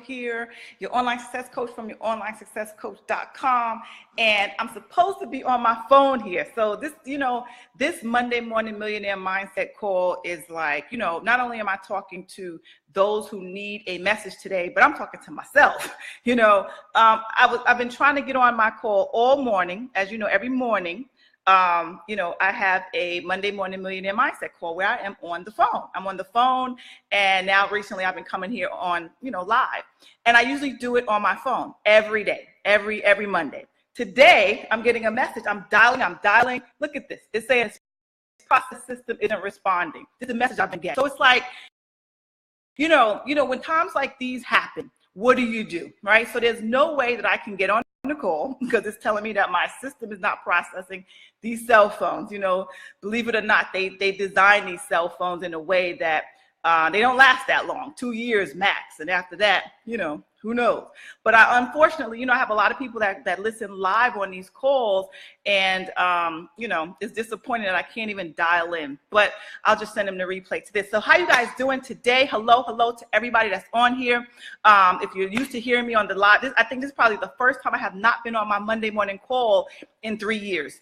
here, your online success coach from your onlinesuccesscoach.com, and I'm supposed to be on my phone here. So this Monday morning millionaire mindset call is like, not only am I talking to those who need a message today, but I'm talking to myself. I've been trying to get on my call all morning. As you know, every morning, I have a Monday morning millionaire mindset call where I am on the phone. I'm on the phone, and now recently I've been coming here on, live, and I usually do it on my phone every day, every Monday. Today, I'm getting a message. I'm dialing. Look at this. It's saying this process system isn't responding. This is a message I've been getting. So it's like, when times like these happen, what do? Right? So there's no way that I can get on the call because it's telling me that my system is not processing these cell phones. Believe it or not, they design these cell phones in a way that they don't last that long, 2 years max. And after that, who knows? But unfortunately, I have a lot of people that listen live on these calls, and, it's disappointing that I can't even dial in, but I'll just send them the replay to this. So how you guys doing today? Hello to everybody that's on here. If you're used to hearing me on the live, I think this is probably the first time I have not been on my Monday morning call in 3 years,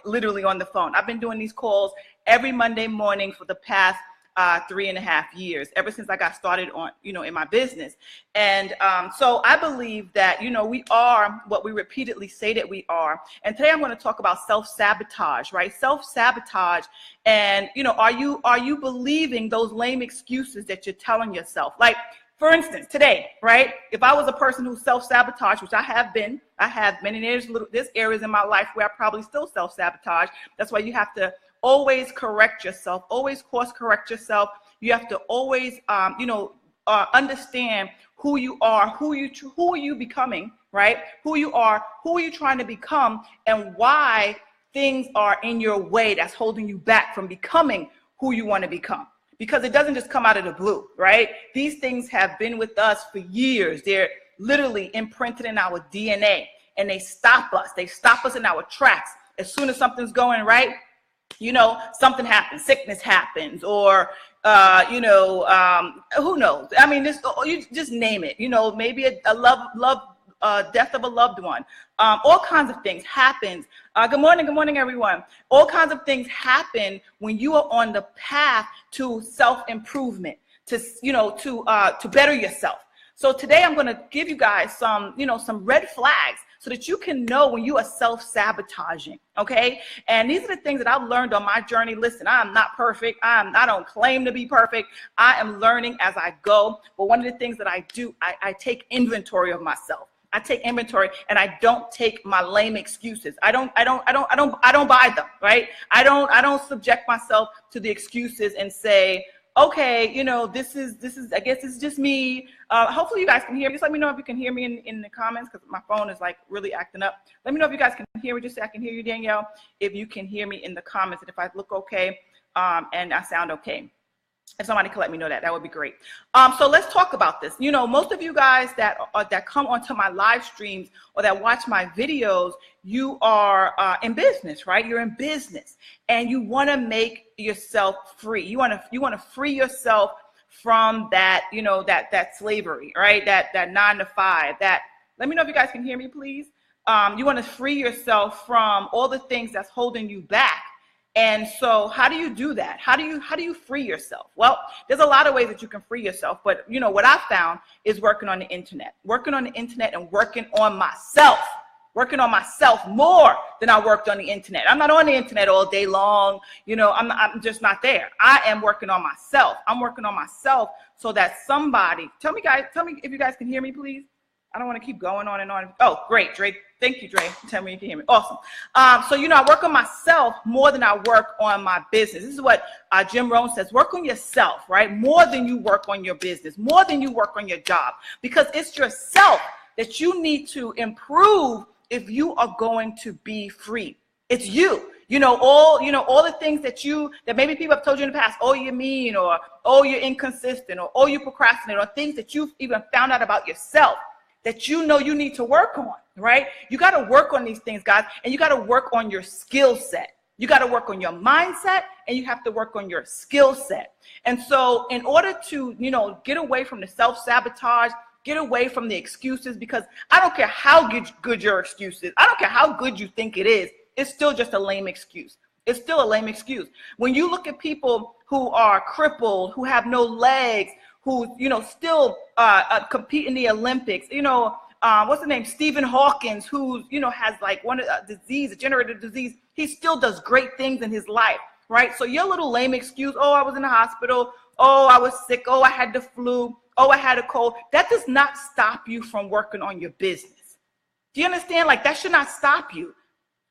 literally on the phone. I've been doing these calls every Monday morning for the past 3.5 years, ever since I got started on, in my business. And so I believe that, we are what we repeatedly say that we are. And today I'm going to talk about self-sabotage, right? Self-sabotage. And, are you believing those lame excuses that you're telling yourself? Like, for instance, today, right? If I was a person who self-sabotage, which I have been and there's areas in my life where I probably still self-sabotage. That's why you have to always correct yourself, always course correct yourself. You have to always, understand who you are, who are you becoming, right? Who you are trying to become, and why things are in your way that's holding you back from becoming who you want to become. Because it doesn't just come out of the blue, right? These things have been with us for years. They're literally imprinted in our DNA, and they stop us. They stop us in our tracks. As soon as something's going right, something happens, sickness happens, or, who knows? I mean, you just name it, maybe a death of a loved one. All kinds of things happens. Good morning, everyone. All kinds of things happen when you are on the path to self-improvement, to better yourself. So today I'm going to give you guys some red flags so that you can know when you are self-sabotaging, okay? And these are the things that I've learned on my journey. Listen, I'm not perfect. I don't claim to be perfect. I am learning as I go. But one of the things that I do, I take inventory of myself. I take inventory, and I don't take my lame excuses. I don't buy them, right? I don't subject myself to the excuses and say, okay, this is, I guess it's just me. Hopefully you guys can hear me. Just let me know if you can hear me in the comments, because my phone is like really acting up. Let me know if you guys can hear me. Just say I can hear you, Danielle, if you can hear me in the comments, and if I look okay, and I sound okay. If somebody could let me know that would be great. So let's talk about this. Most of you guys that come onto my live streams or that watch my videos, you are in business, right? You're in business, and you want to make yourself free. You want to free yourself from that, that slavery, right? That 9 to 5. Let me know if you guys can hear me, please. You want to free yourself from all the things that's holding you back. And so how do you do that? How do you free yourself? Well, there's a lot of ways that you can free yourself, but what I found is working on the internet and working on myself more than I worked on the internet. I'm not on the internet all day long. I'm just not there. I am working on myself. I'm working on myself so that somebody, tell me if you guys can hear me, please. I don't want to keep going on and on. Oh, great, Dre. Thank you, Dre. Tell me if you can hear me. Awesome. So, I work on myself more than I work on my business. This is what Jim Rohn says. Work on yourself, right? More than you work on your business, more than you work on your job, because it's yourself that you need to improve if you are going to be free. It's you. All the things that maybe people have told you in the past, oh, you're mean, or oh, you're inconsistent, or oh, you procrastinate, or things that you've even found out about yourself that you need to work on, right? You got to work on these things, guys, and you got to work on your skill set. You got to work on your mindset, and you have to work on your skill set. And so in order to, get away from the self-sabotage Get away from the excuses, because I don't care how good your excuse is. I don't care how good you think it is. It's still just a lame excuse. It's still a lame excuse. When you look at people who are crippled, who have no legs, who, still compete in the Olympics, what's the name? Stephen Hawkins, who, has like a degenerative disease. He still does great things in his life, right? So your little lame excuse, oh, I was in the hospital. Oh, I was sick. Oh, I had the flu. Oh, I had a cold. That does not stop you from working on your business. Do you understand? Like, that should not stop you.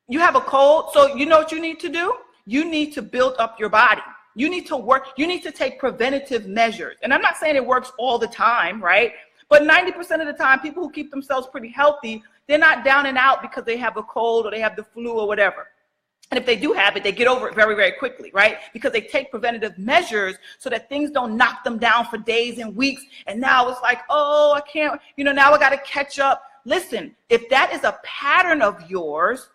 You have a cold, so you know what you need to do? You need to build up your body. You need to work. You need to take preventative measures. And I'm not saying it works all the time, right? But 90% of the time, people who keep themselves pretty healthy, they're not down and out because they have a cold or they have the flu or whatever. And if they do have it, they get over it very, very quickly, right? Because they take preventative measures so that things don't knock them down for days and weeks. And now it's like, oh, I can't, now I got to catch up. Listen, if that is a pattern of yours,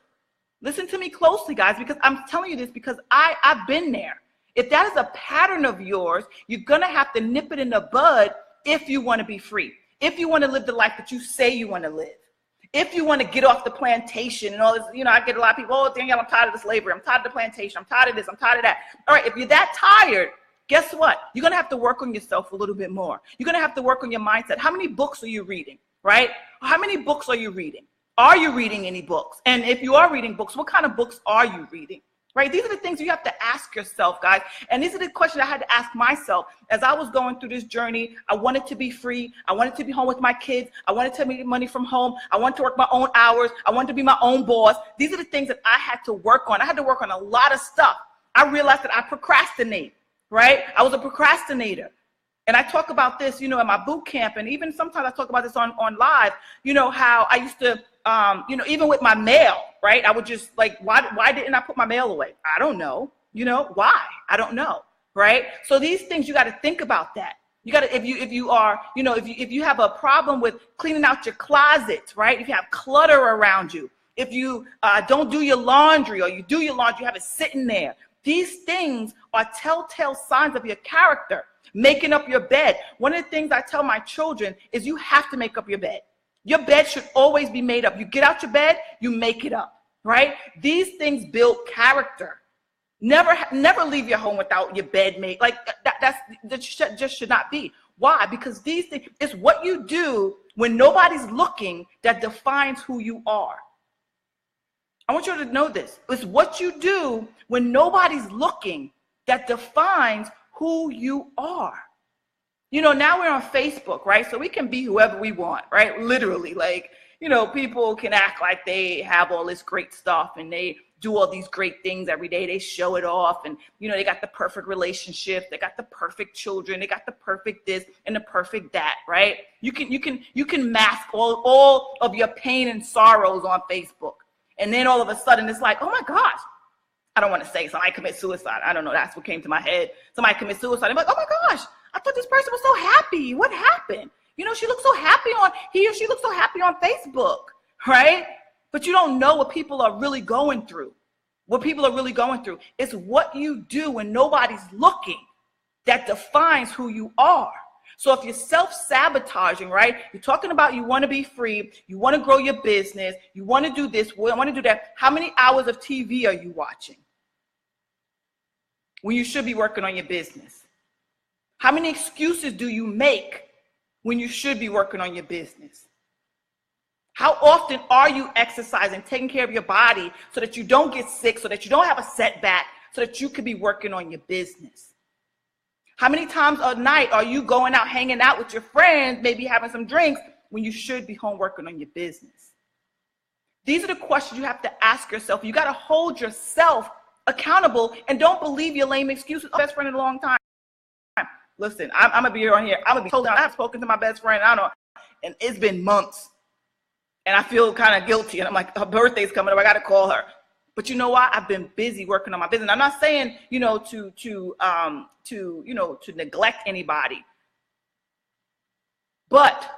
listen to me closely, guys, because I'm telling you this because I've been there. If that is a pattern of yours, you're going to have to nip it in the bud if you want to be free, if you want to live the life that you say you want to live, if you want to get off the plantation and all this. I get a lot of people, oh, Danielle, I'm tired of the slavery. I'm tired of the plantation. I'm tired of this. I'm tired of that. All right, if you're that tired, guess what? You're going to have to work on yourself a little bit more. You're going to have to work on your mindset. How many books are you reading, right? How many books are you reading? Are you reading any books? And if you are reading books, what kind of books are you reading? Right? These are the things you have to ask yourself, guys. And these are the questions I had to ask myself as I was going through this journey. I wanted to be free. I wanted to be home with my kids. I wanted to make money from home. I wanted to work my own hours. I wanted to be my own boss. These are the things that I had to work on. I had to work on a lot of stuff. I realized that I procrastinate, right? I was a procrastinator. And I talk about this, in my boot camp, and even sometimes I talk about this on live, how I used to, even with my mail, right? I would just like, why didn't I put my mail away? I don't know. Why? I don't know, right? So these things, you got to think about that. You got to, if you have a problem with cleaning out your closets, right? If you have clutter around you, if you don't do your laundry, or you do your laundry, you have it sitting there. These things are telltale signs of your character. Making up your bed. One of the things I tell my children is you have to make up your bed. Your bed should always be made up. You get out your bed, you make it up, right? These things build character. Never leave your home without your bed made. Like that just should not be. Why? Because these things, it's what you do when nobody's looking that defines who you are. I want you to know this. It's what you do when nobody's looking that defines who you are. Now we're on Facebook, right? So we can be whoever we want, right? Literally, like, people can act like they have all this great stuff and they do all these great things every day. They show it off, and, they got the perfect relationship. They got the perfect children. They got the perfect this and the perfect that, right? You can mask all of your pain and sorrows on Facebook. And then all of a sudden it's like, oh my gosh, I don't want to say somebody commit suicide. I don't know. That's what came to my head. Somebody commit suicide. I'm like, oh my gosh, I thought this person was so happy. What happened? She looks so happy she looks so happy on Facebook, right? But you don't know what people are really going through. What people are really going through. It's what you do when nobody's looking that defines who you are. So if you're self-sabotaging, right? You're talking about you want to be free. You want to grow your business. You want to do this. You want to do that. How many hours of TV are you watching when you should be working on your business? How many excuses do you make when you should be working on your business? How often are you exercising, taking care of your body so that you don't get sick, so that you don't have a setback, so that you could be working on your business? How many times a night are you going out, hanging out with your friends, maybe having some drinks when you should be home working on your business? These are the questions you have to ask yourself. You got to hold yourself accountable and don't believe your lame excuses. Oh, best friend in a long time. Listen, I'm going to be on here. I'm going to be totally honest. I've spoken to my best friend, I don't know, and it's been months. And I feel kind of guilty. And I'm like, her birthday's coming up. I got to call her. But you know what? I've been busy working on my business. I'm not saying, to neglect anybody. But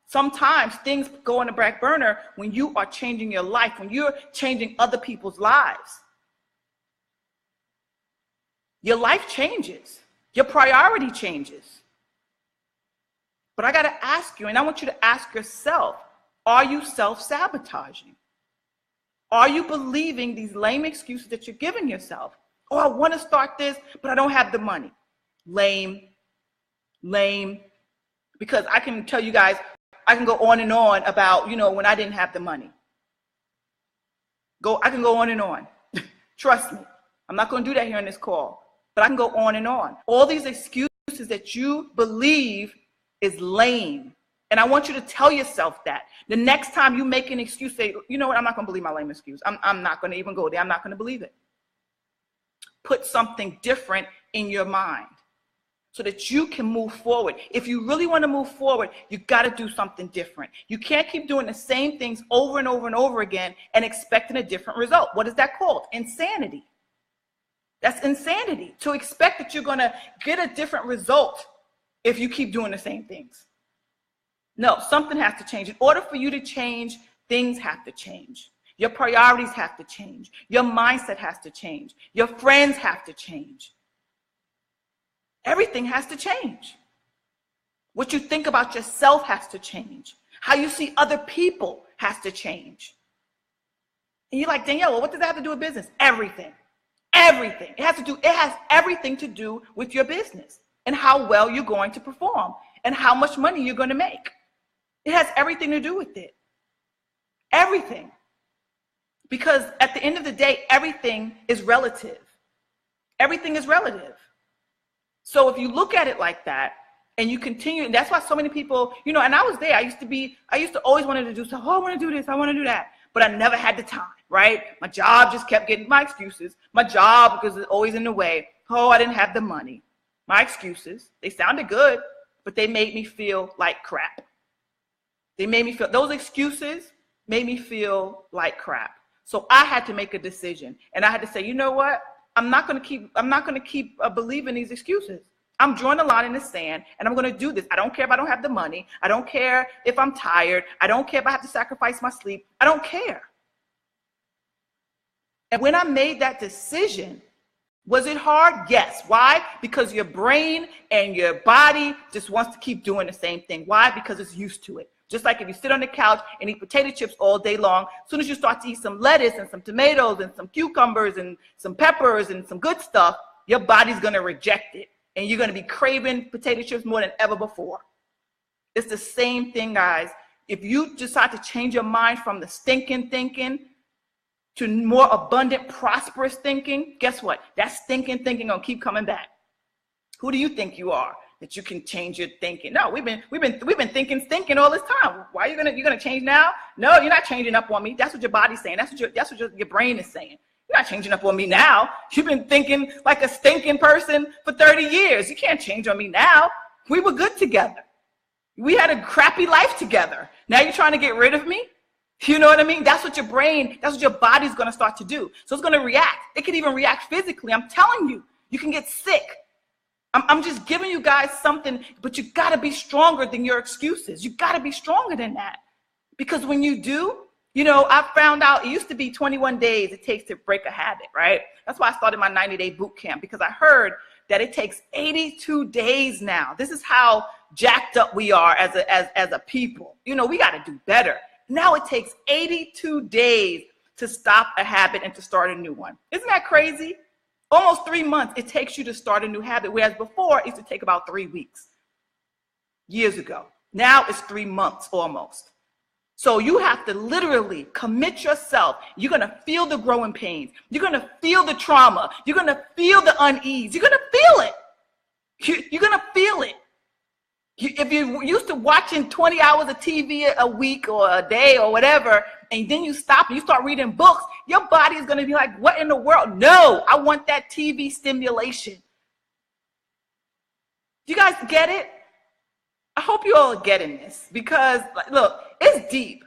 sometimes things go on the back burner when you are changing your life, when you're changing other people's lives. Your life changes. Your priority changes. But I got to ask you, and I want you to ask yourself, are you self-sabotaging? Are you believing these lame excuses that you're giving yourself? Oh, I want to start this, but I don't have the money. Lame. Because I can tell you guys, I can go on and on about, when I didn't have the money. I can go on and on. Trust me. I'm not going to do that here in this call, but I can go on and on. All these excuses that you believe is lame. And I want you to tell yourself that. The next time you make an excuse, say, you know what, I'm not going to believe my lame excuse. I'm not going to even go there. I'm not going to believe it. Put something different in your mind so that you can move forward. If you really want to move forward, you got to do something different. You can't keep doing the same things over and over and over again and expecting a different result. What is that called? Insanity. That's insanity, to expect that you're going to get a different result if you keep doing the same things. No, something has to change. In order for you to change, things have to change. Your priorities have to change. Your mindset has to change. Your friends have to change. Everything has to change. What you think about yourself has to change. How you see other people has to change. And you're like, Danielle, well, what does that have to do with business? Everything. Everything. It has everything to do with your business and how well you're going to perform and how much money you're going to make. It has everything to do with it. Everything. Because at the end of the day, everything is relative. Everything is relative. So if you look at it like that and you continue, and that's why so many people, and I was there. I used to always wanted to do so. Oh, I want to do this. I want to do that. But I never had the time, right? My job just kept getting my excuses. My job because it's always in the way. Oh, I didn't have the money. My excuses, they sounded good, but they made me feel like crap. Those excuses made me feel like crap. So I had to make a decision, and I had to say, you know what? I'm not going to keep believing these excuses. I'm drawing a line in the sand, and I'm going to do this. I don't care if I don't have the money. I don't care if I'm tired. I don't care if I have to sacrifice my sleep. I don't care. And when I made that decision, was it hard? Yes. Why? Because your brain and your body just wants to keep doing the same thing. Why? Because it's used to it. Just like if you sit on the couch and eat potato chips all day long, as soon as you start to eat some lettuce and some tomatoes and some cucumbers and some peppers and some good stuff, your body's going to reject it. And you're going to be craving potato chips more than ever before. It's the same thing, guys. If you decide to change your mind from the stinking thinking to more abundant, prosperous thinking, guess what? That stinking thinking going to keep coming back. Who do you think you are that you can change your thinking? No, we've been thinking stinking all this time. Why are you gonna change now? No, you're not changing up on me. That's what your body's saying. That's what your brain is saying. You're not changing up on me now. You've been thinking like a stinking person for 30 years. You can't change on me now. We were good together. We had a crappy life together. Now you're trying to get rid of me? You know what I mean? That's what your brain, that's what your body's going to start to do. So it's going to react. It can even react physically. I'm telling you, you can get sick. I'm just giving you guys something, but you got to be stronger than your excuses. You got to be stronger than that. Because when you do, I found out it used to be 21 days it takes to break a habit, right? That's why I started my 90-day boot camp, because I heard that it takes 82 days now. This is how jacked up we are as a people. We got to do better. Now it takes 82 days to stop a habit and to start a new one. Isn't that crazy? Almost 3 months it takes you to start a new habit, whereas before it used to take about 3 weeks. Years ago. Now it's 3 months almost. So you have to literally commit yourself. You're going to feel the growing pains. You're going to feel the trauma. You're going to feel the unease. You're going to feel it. You're going to feel it. If you're used to watching 20 hours of TV a week or a day or whatever, and then you stop and you start reading books, your body is going to be like, what in the world? No, I want that TV stimulation. Do you guys get it? I hope you all are getting this, because look, it's deep,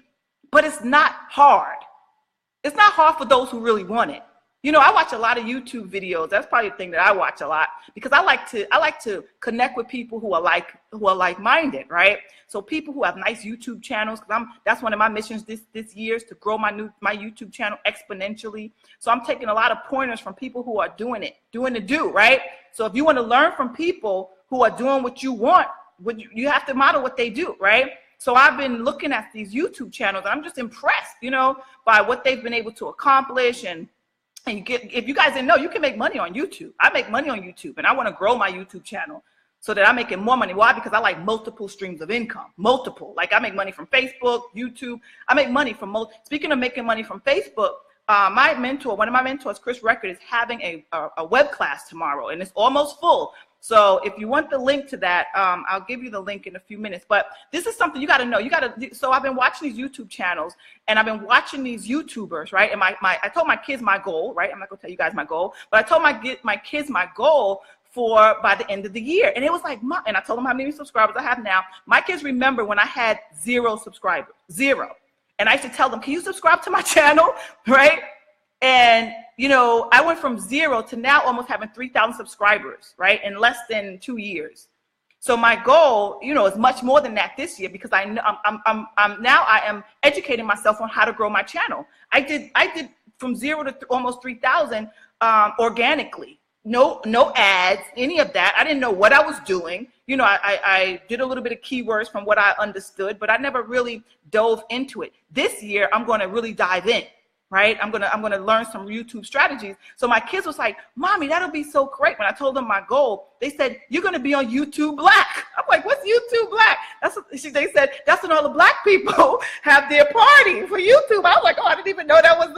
but it's not hard. It's not hard for those who really want it. I watch a lot of YouTube videos. That's probably the thing that I watch a lot, because I like to connect with people who are like-minded, right? So people who have nice YouTube channels, because that's one of my missions this year, is to grow my YouTube channel exponentially. So I'm taking a lot of pointers from people who are doing the do, right? So if you want to learn from people who are doing what you want, you have to model what they do, right? So I've been looking at these YouTube channels, and I'm just impressed, by what they've been able to accomplish. And if you guys didn't know, you can make money on YouTube. I make money on YouTube, and I want to grow my YouTube channel so that I'm making more money. Why? Because I like multiple streams of income. Multiple. Like, I make money from Facebook, YouTube. I make money from Speaking of making money from Facebook, one of my mentors, Chris Record, is having a web class tomorrow, and it's almost full. So if you want the link to that, I'll give you the link in a few minutes. But this is something you got to know. So I've been watching these YouTube channels, and I've been watching these YouTubers, right? And I told my kids my goal, right? I'm not gonna tell you guys my goal, but I told my kids my goal for by the end of the year. And it was like, and I told them how many subscribers I have now. My kids remember when I had 0 subscribers, 0. And I used to tell them, can you subscribe to my channel, right? And, I went from 0 to now almost having 3,000 subscribers, right? In less than 2 years. So my goal, is much more than that this year, because I am educating myself on how to grow my channel. I did from 0 to almost 3,000 organically. No ads, any of that. I didn't know what I was doing. I did a little bit of keywords from what I understood, but I never really dove into it. This year, I'm going to really dive in, right? I'm gonna learn some YouTube strategies. So my kids was like, Mommy, that'll be so great. When I told them my goal, they said, you're going to be on YouTube Black. I'm like, what's YouTube Black? They said, that's when all the Black people have their party for YouTube. I was like, oh, I didn't even know that was,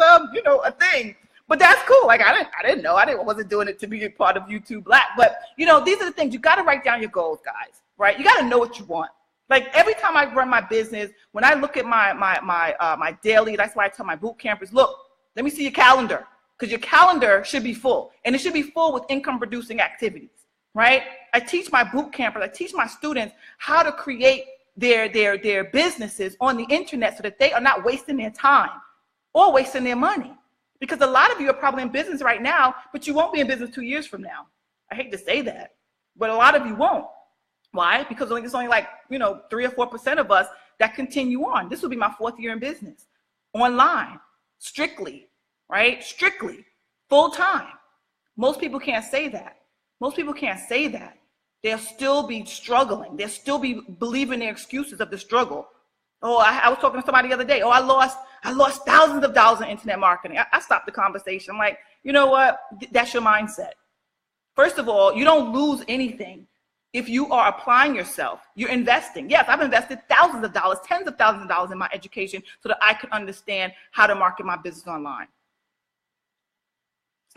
a thing. But that's cool. Like, I didn't know. I wasn't doing it to be a part of YouTube Black. But, these are the things. You got to write down your goals, guys, right? You got to know what you want. Like, every time I run my business, when I look at my daily, that's why I tell my boot campers, look, let me see your calendar, because your calendar should be full, and it should be full with income producing activities, right? I teach my boot campers, I teach my students how to create their businesses on the internet so that they are not wasting their time or wasting their money. Because a lot of you are probably in business right now, but you won't be in business 2 years from now. I hate to say that, but a lot of you won't. Why? Because there's only like, 3 or 4% of us that continue on. This will be my 4th year in business. Online, strictly, right? Strictly, full time. Most people can't say that. Most people can't say that. They'll still be struggling. They'll still be believing their excuses of the struggle. Oh, I was talking to somebody the other day. Oh, I lost thousands of dollars in internet marketing. I stopped the conversation. I'm like, you know what? That's your mindset. First of all, you don't lose anything. If you are applying yourself, you're investing. Yes, I've invested thousands of dollars, tens of thousands of dollars in my education so that I could understand how to market my business online.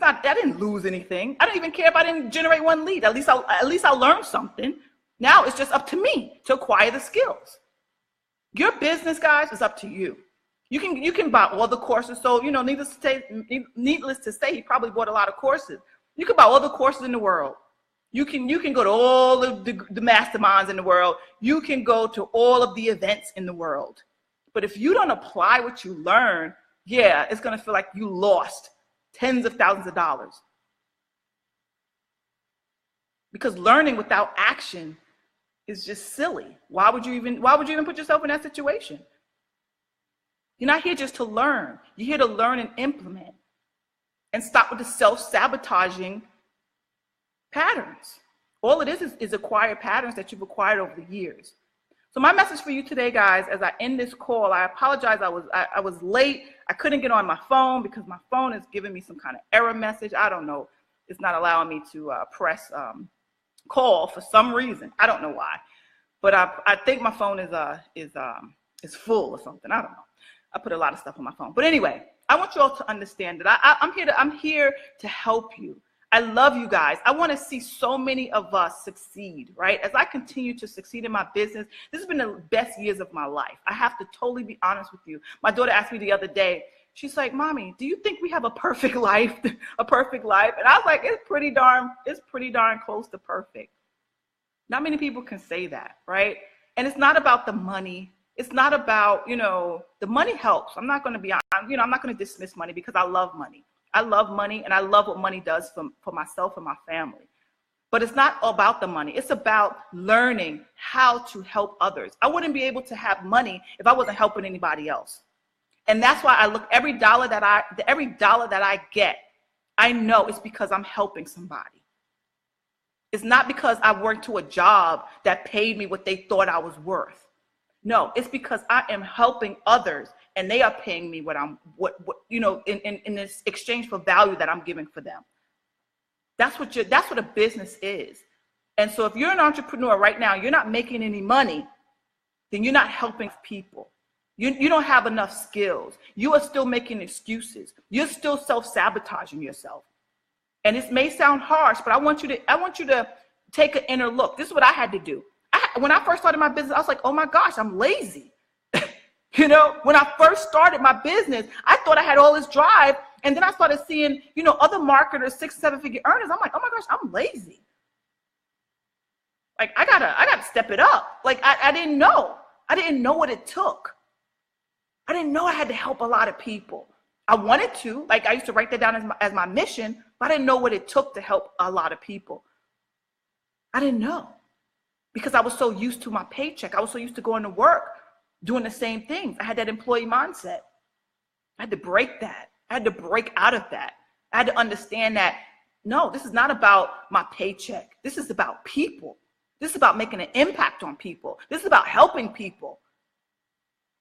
I didn't lose anything. I don't even care if I didn't generate one lead. At least I learned something. Now it's just up to me to acquire the skills. Your business, guys, is up to you. You can buy all the courses. So, needless to say, he probably bought a lot of courses. You can buy all the courses in the world. You can go to all of the masterminds in the world. You can go to all of the events in the world. But if you don't apply what you learn, yeah, it's going to feel like you lost tens of thousands of dollars. Because learning without action is just silly. Why would you even put yourself in that situation? You're not here just to learn. You're here to learn and implement. And stop with the self-sabotaging patterns. All it is acquired patterns that you've acquired over the years. So my message for you today, guys, as I end this call, I apologize. I was late. I couldn't get on my phone because my phone is giving me some kind of error message. I don't know. It's not allowing me to press call for some reason. I don't know why, but I think my phone is full or something. I don't know. I put a lot of stuff on my phone. But anyway, I want you all to understand that I'm here to help you. I love you guys. I want to see so many of us succeed, right? As I continue to succeed in my business, this has been the best years of my life. I have to totally be honest with you. My daughter asked me the other day, she's like, Mommy, do you think we have a perfect life? A perfect life? And I was like, it's pretty darn close to perfect. Not many people can say that, right? And it's not about the money. It's not about, the money helps. I'm not going to dismiss money because I love money. I love money, and I love what money does for myself and my family. But it's not about the money. It's about learning how to help others. I wouldn't be able to have money if I wasn't helping anybody else. And that's why I look every dollar that I get, I know it's because I'm helping somebody. It's not because I worked to a job that paid me what they thought I was worth. No, it's because I am helping others and they are paying me what in this exchange for value that I'm giving for them. That's what a business is. And so if you're an entrepreneur right now, you're not making any money, then you're not helping people. You don't have enough skills. You are still making excuses. You're still self-sabotaging yourself. And this may sound harsh, but I want you to take an inner look. This is what I had to do. When I first started my business, I was like, oh my gosh, I'm lazy. When I first started my business, I thought I had all this drive. And then I started seeing, other marketers, 6-7-figure earners. I'm like, oh my gosh, I'm lazy. Like, I gotta step it up. Like, I didn't know. I didn't know what it took. I didn't know I had to help a lot of people. I wanted to, like, I used to write that down as my mission, but I didn't know what it took to help a lot of people. I didn't know because I was so used to my paycheck. I was so used to going to work, doing the same things. I had that employee mindset. I had to break that. I had to break out of that. I had to understand that, no, this is not about my paycheck. This is about people. This is about making an impact on people. This is about helping people.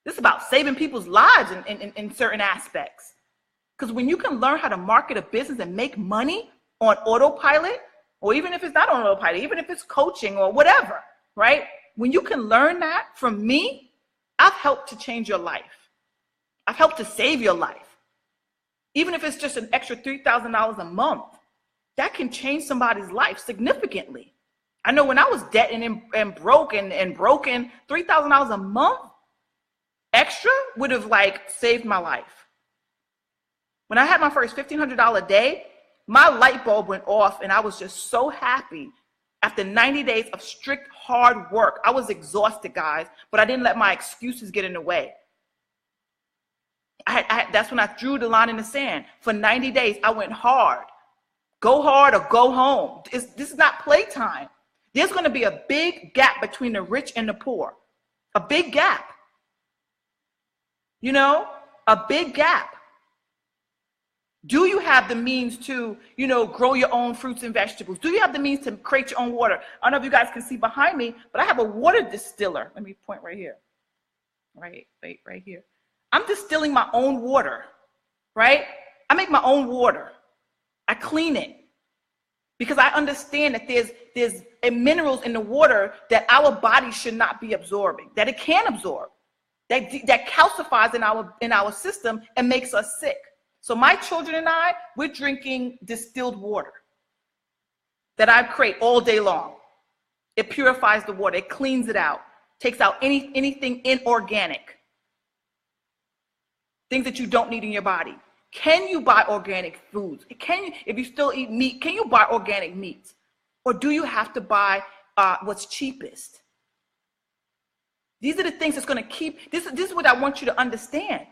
This is about saving people's lives in certain aspects. Because when you can learn how to market a business and make money on autopilot, or even if it's not on autopilot, even if it's coaching or whatever, right? When you can learn that from me, I've helped to change your life. I've helped to save your life. Even if it's just an extra $3,000 a month, that can change somebody's life significantly. I know when I was debt and broken, $3,000 a month extra would have saved my life. When I had my first $1,500 day, my light bulb went off and I was just so happy. After 90 days of strict hard work, I was exhausted, guys, but I didn't let my excuses get in the way. That's when I drew the line in the sand. For 90 days, I went hard. Go hard or go home. This is not playtime. There's going to be a big gap between the rich and the poor. A big gap. A big gap. Do you have the means to, grow your own fruits and vegetables? Do you have the means to create your own water? I don't know if you guys can see behind me, but I have a water distiller. Let me point right here. Right here. I'm distilling my own water, right? I make my own water. I clean it because I understand that there's minerals in the water that our body should not be absorbing, that it can absorb, that calcifies in our system and makes us sick. So my children and I, we're drinking distilled water that I create all day long. It purifies the water. It cleans it out, takes out anything inorganic, things that you don't need in your body. Can you buy organic foods? If you still eat meat, can you buy organic meat? Or do you have to buy what's cheapest? These are the things that's going to keep, this is what I want you to understand.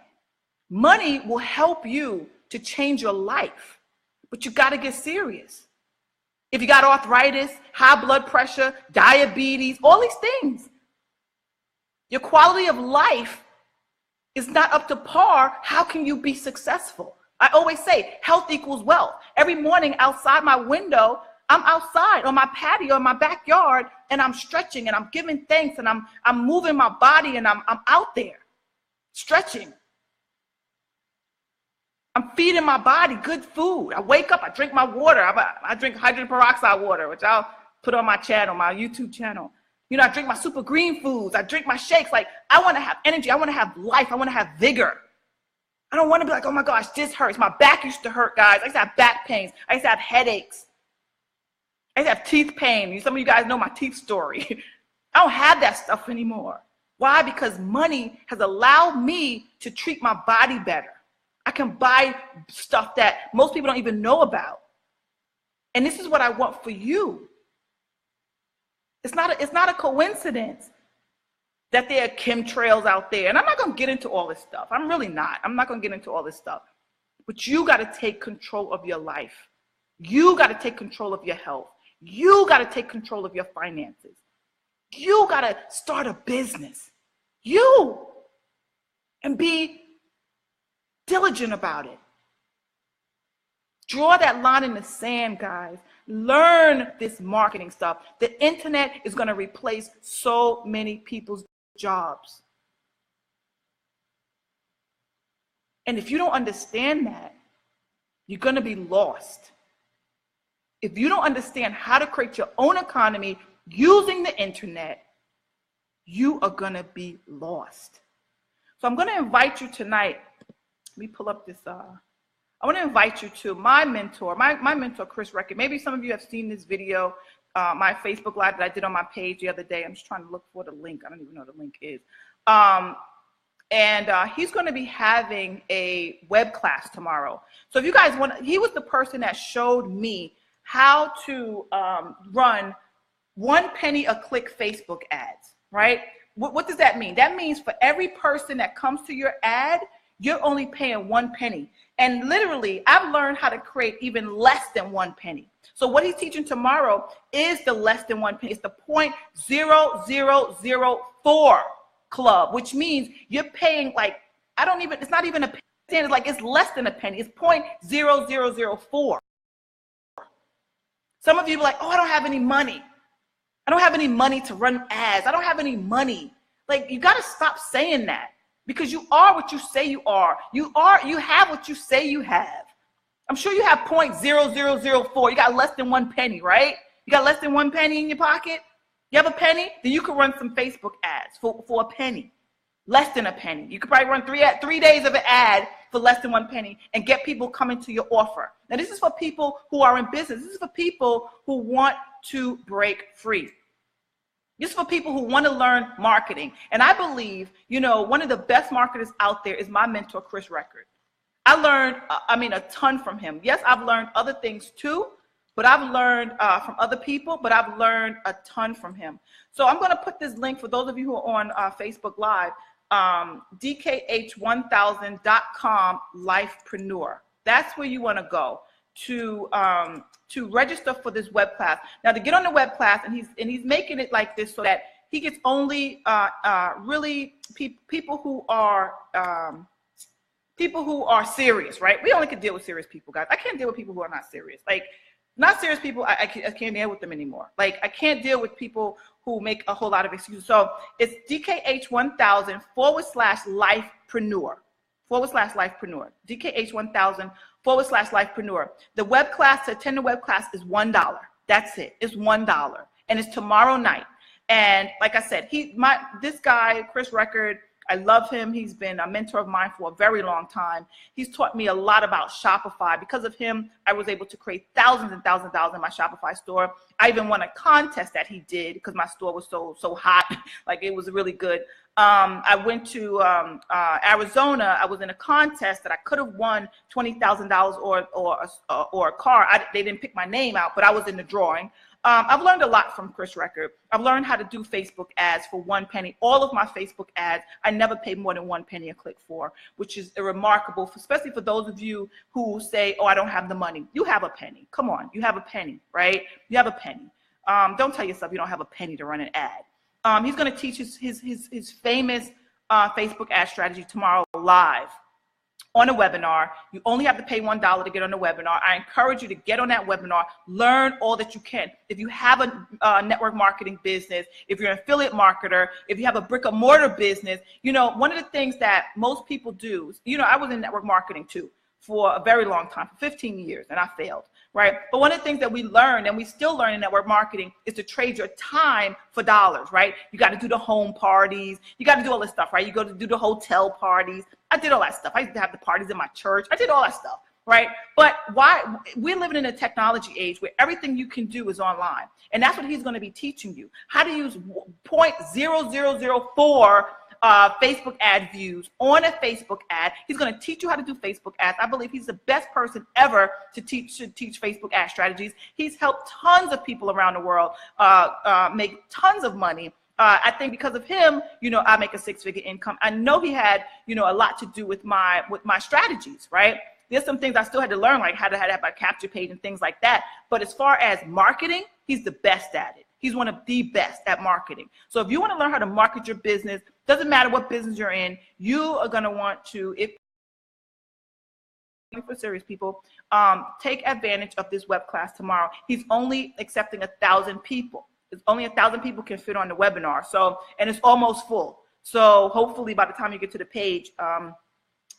Money will help you to change your life, but you got to get serious. If you got arthritis, high blood pressure, diabetes, all these things, your quality of life is not up to par. How can you be successful? I always say health equals wealth. Every morning outside my window, I'm outside on my patio in my backyard and I'm stretching and I'm giving thanks and I'm moving my body and I'm out there stretching. I'm feeding my body good food. I wake up, I drink my water. I drink hydrogen peroxide water, which I'll put on my channel, my YouTube channel. I drink my super green foods. I drink my shakes. I want to have energy. I want to have life. I want to have vigor. I don't want to be like, oh my gosh, this hurts. My back used to hurt, guys. I used to have back pains. I used to have headaches. I used to have teeth pain. Some of you guys know my teeth story. I don't have that stuff anymore. Why? Because money has allowed me to treat my body better. I can buy stuff that most people don't even know about. And this is what I want for you. It's not a coincidence that there are chemtrails out there. And I'm not going to get into all this stuff. I'm really not. I'm not going to get into all this stuff. But you got to take control of your life. You got to take control of your health. You got to take control of your finances. You got to start a business. And be diligent about it. Draw that line in the sand, guys. Learn this marketing stuff. The internet is going to replace so many people's jobs. And if you don't understand that, you're going to be lost. If you don't understand how to create your own economy using the internet, you are going to be lost. So I'm going to invite you tonight. Let me pull up this. I want to invite you to my mentor, my mentor, Chris Record. Maybe some of you have seen this video, my Facebook Live that I did on my page the other day. I'm just trying to look for the link. I don't even know what the link is. And he's going to be having a web class tomorrow. So if you guys want, he was the person that showed me how to run 1 penny a click Facebook ads, right? What does that mean? That means for every person that comes to your ad, you're only paying 1 penny. And literally, I've learned how to create even less than 1 penny. So what he's teaching tomorrow is the less than 1 penny. It's the 0.0004 club, which means you're paying like, it's not even a penny. It's like it's less than a penny. It's 0.0004. Some of you are like, oh, I don't have any money. I don't have any money to run ads. I don't have any money. Like, you got to stop saying that. Because you are what you say you are. You have what you say you have. I'm sure you have 0.0004. You got less than 1 penny, right? You got less than 1 penny in your pocket? You have a penny? Then you could run some Facebook ads for a penny. Less than a penny. You could probably run 3 days of an ad for less than 1 penny and get people coming to your offer. Now, this is for people who are in business. This is for people who want to break free. This is for people who want to learn marketing. And I believe, one of the best marketers out there is my mentor, Chris Record. I learned, a ton from him. Yes, I've learned other things too, but I've learned from other people, but I've learned a ton from him. So I'm going to put this link for those of you who are on Facebook Live, dkh1000.com lifepreneur. That's where you want to go to register for this web class. Now, to get on the web class, and he's making it like this so that he gets only really people who are serious, right? We only can deal with serious people, guys. I can't deal with people who are not serious. Like, not serious people, I can't deal with them anymore. Like, I can't deal with people who make a whole lot of excuses. So it's DKH1000/lifepreneur. /lifepreneur. DKH1000/lifepreneur. The web class, to attend the web class, is $1. That's it. It's $1. And it's tomorrow night. And like I said, this guy, Chris Record, I love him. He's been a mentor of mine for a very long time. He's taught me a lot about Shopify. Because of him, I was able to create thousands and thousands of dollars in my Shopify store. I even won a contest that he did because my store was so hot. Like, it was really good. I went to Arizona. I was in a contest that I could have won $20,000 or a car. They didn't pick my name out, but I was in the drawing. I've learned a lot from Chris Record. I've learned how to do Facebook ads for 1 penny. All of my Facebook ads, I never paid more than 1 penny a click for, which is remarkable, especially for those of you who say, oh, I don't have the money. You have a penny. Come on. You have a penny, right? You have a penny. Don't tell yourself you don't have a penny to run an ad. He's going to teach his famous Facebook ad strategy tomorrow live on a webinar. You only have to pay $1 to get on the webinar. I encourage you to get on that webinar, learn all that you can. If you have a network marketing business, if you're an affiliate marketer, if you have a brick and mortar business, one of the things that most people do, I was in network marketing too for a very long time, for 15 years, and I failed, right? But one of the things that we learned, and we still learn in network marketing, is to trade your time for dollars, right? You got to do the home parties. You got to do all this stuff, right? You go to do the hotel parties. I did all that stuff. I used to have the parties in my church. I did all that stuff, right? But why? We're living in a technology age where everything you can do is online. And that's what he's going to be teaching you. How to use 0.0004 Facebook ad views on a Facebook ad. He's going to teach you how to do Facebook ads. I believe he's the best person ever to teach Facebook ad strategies. He's helped tons of people around the world make tons of money. I think because of him, I make a 6-figure income. I know he had, a lot to do with my strategies, right? There's some things I still had to learn, like how to have a capture page and things like that. But as far as marketing, he's the best at it. He's one of the best at marketing. So if you want to learn how to market your business, doesn't matter what business you're in, you are going to want to, if for serious people, take advantage of this web class tomorrow. He's only accepting 1,000 people. It's only 1,000 people can fit on the webinar. So, and it's almost full. So hopefully by the time you get to the page,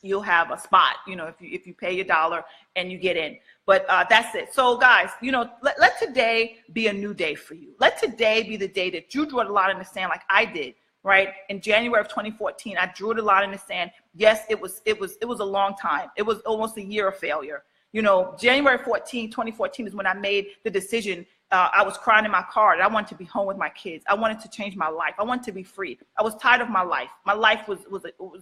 you'll have a spot, you know, if you pay your $1 and you get in. But that's it. So guys, you know, let today be a new day for you. Let today be the day that you drew the line in the sand like I did, right? In January of 2014, I drew the line in the sand. Yes, it was a long time. It was almost a year of failure. You know, January 2014 is when I made the decision. I was crying in my car that I wanted to be home with my kids. I wanted to change my life. I wanted to be free. I was tired of my life. My life was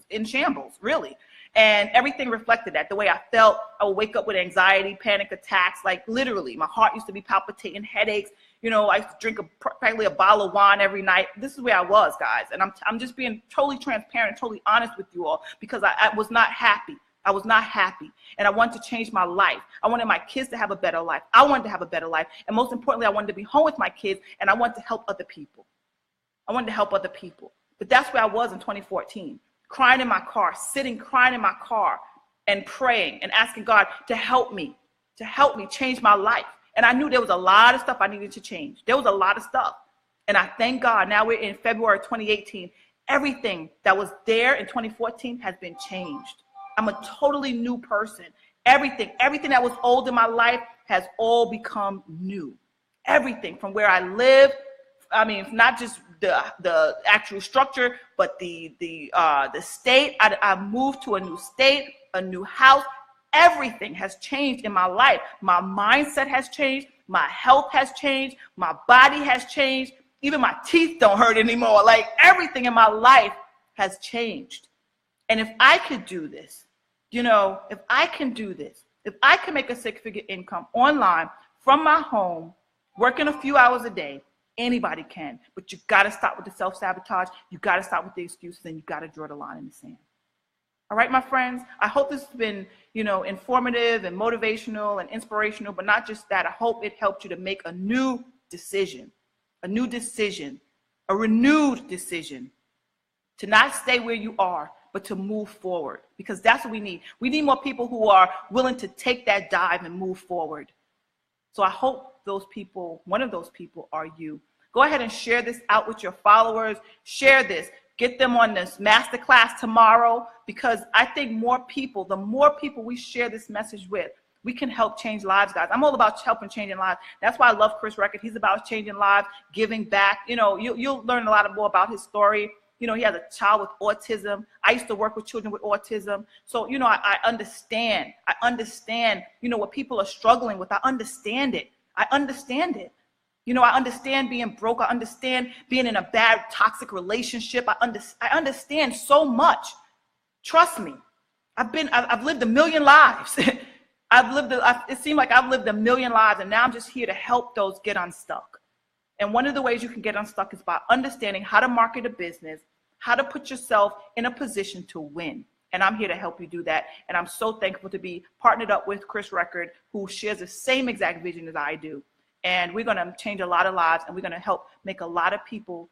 in shambles, really. And everything reflected that. The way I felt, I would wake up with anxiety, panic attacks, like literally. My heart used to be palpitating, headaches. You know, I used to drink practically a bottle of wine every night. This is where I was, guys. And I'm just being totally transparent, totally honest with you all, because I was not happy. I was not happy, and I wanted to change my life. I wanted my kids to have a better life. I wanted to have a better life. And most importantly, I wanted to be home with my kids, and I wanted to help other people. I wanted to help other people. But that's where I was in 2014, crying in my car, crying in my car, and praying and asking God to help me change my life. And I knew there was a lot of stuff I needed to change. There was a lot of stuff. And I thank God, now we're in February 2018. Everything that was there in 2014 has been changed. I'm a totally new person. Everything that was old in my life has all become new. Everything from where I live. I mean, not just the actual structure, but the state. I moved to a new state, a new house. Everything has changed in my life. My mindset has changed. My health has changed. My body has changed. Even my teeth don't hurt anymore. Like everything in my life has changed. And if I could do this, you know, if I can do this, if I can make a six-figure income online from my home, working a few hours a day, anybody can. But you got to stop with the self-sabotage. You got to stop with the excuses, and you got to draw the line in the sand. All right, my friends, I hope this has been, you know, informative and motivational and inspirational, but not just that. I hope it helped you to make a new decision, a renewed decision to not stay where you are, but to move forward, because that's what we need. We need more people who are willing to take that dive and move forward. So I hope those people, one of those people are you. Go ahead and share this out with your followers. Share this. Get them on this masterclass tomorrow, because I think the more people we share this message with, we can help change lives, guys. I'm all about helping changing lives. That's why I love Chris Record. He's about changing lives, giving back. You know, you'll learn a lot more about his story. You know, he has a child with autism. I used to work with children with autism. So, you know, I understand, you know, what people are struggling with. I understand it. You know, I understand being broke. I understand being in a bad, toxic relationship. I understand so much. Trust me. I've lived a million lives. It seemed like I've lived a million lives, and now I'm just here to help those get unstuck. And one of the ways you can get unstuck is by understanding how to market a business, how to put yourself in a position to win. And I'm here to help you do that. And I'm so thankful to be partnered up with Chris Record, who shares the same exact vision as I do. And we're going to change a lot of lives, and we're going to help make a lot of people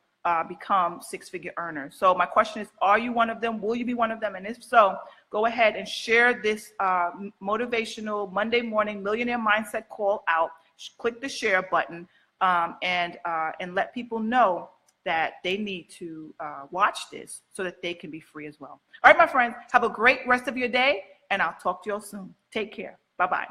become six-figure earners. So my question is, are you one of them? Will you be one of them? And if so, go ahead and share this motivational Monday morning Millionaire Mindset Call out. Click the share button. And let people know that they need to watch this so that they can be free as well. All right, my friends, have a great rest of your day, and I'll talk to you all soon. Take care. Bye-bye.